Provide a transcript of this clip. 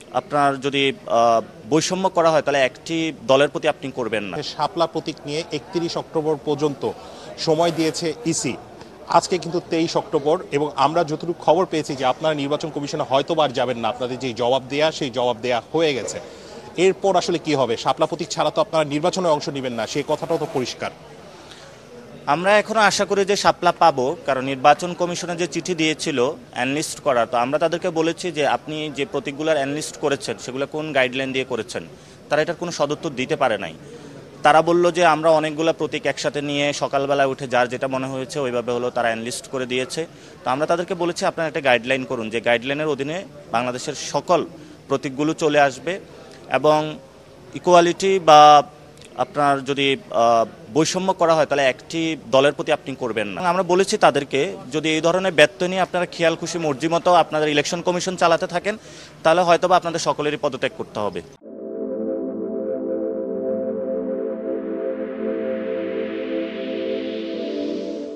আপনার যদি বৈষম্য করা হয় তাহলে একটি দলের প্রতি আপনি করবেন না। শাপলা প্রতীক নিয়ে 31 অক্টোবর পর্যন্ত সময় দিয়েছে ইসি। আজকে কিন্তু 23 অক্টোবর এবং আমরা যতটুকু খবর পেয়েছি যে আপনারা নির্বাচন কমিশনে হয়তো আর যাবেন না, আপনাদের যে জবাব দেয়া সেই জবাব দেয়া হয়ে গেছে। এরপর আসলে কি হবে? শাপলা প্রতীক ছাড়া তো আপনারা নির্বাচনে অংশ নেবেন না, সেই কথাটাও তো পরিষ্কার। আমরা এখনো আশা করি যে শাপলা পাবো, কারণ নির্বাচন কমিশনে যে চিঠি দিয়েছিল অ্যানলিস্ট করার, তো আমরা তাদেরকে বলেছি যে আপনি যে প্রতীকগুলোর অ্যানলিস্ট করেছেন সেগুলো কোন গাইডলাইন দিয়ে করেছেন। তারা এটার কোনো সদুত্তর দিতে পারে নাই। তারা বলল যে আমরা অনেকগুলো প্রতীক একসাথে নিয়ে সকালবেলা উঠে যার যেটা মনে হয়েছে ওইভাবে হলো তারা অ্যানলিস্ট করে দিয়েছে। তো আমরা তাদেরকে বলেছি আপনারা একটা গাইডলাইন করুন, যে গাইডলাইনের অধীনে বাংলাদেশের সকল প্রতীকগুলো চলে আসবে এবং ইকুয়ালিটি বা আপনার যদি বৈষম্য করা হয় তাহলে একটি দলের প্রতি আপনি করবেন না। আমরা বলেছি তাদেরকে যদি এই ধরনের ব্যর্থ নিয়ে আপনারা খেয়াল খুশি মর্জি মতো আপনাদের ইলেকশন কমিশন চালাতে থাকেন তাহলে হয়তোবা আপনাদের সকলেরই পদত্যাগ করতে হবে।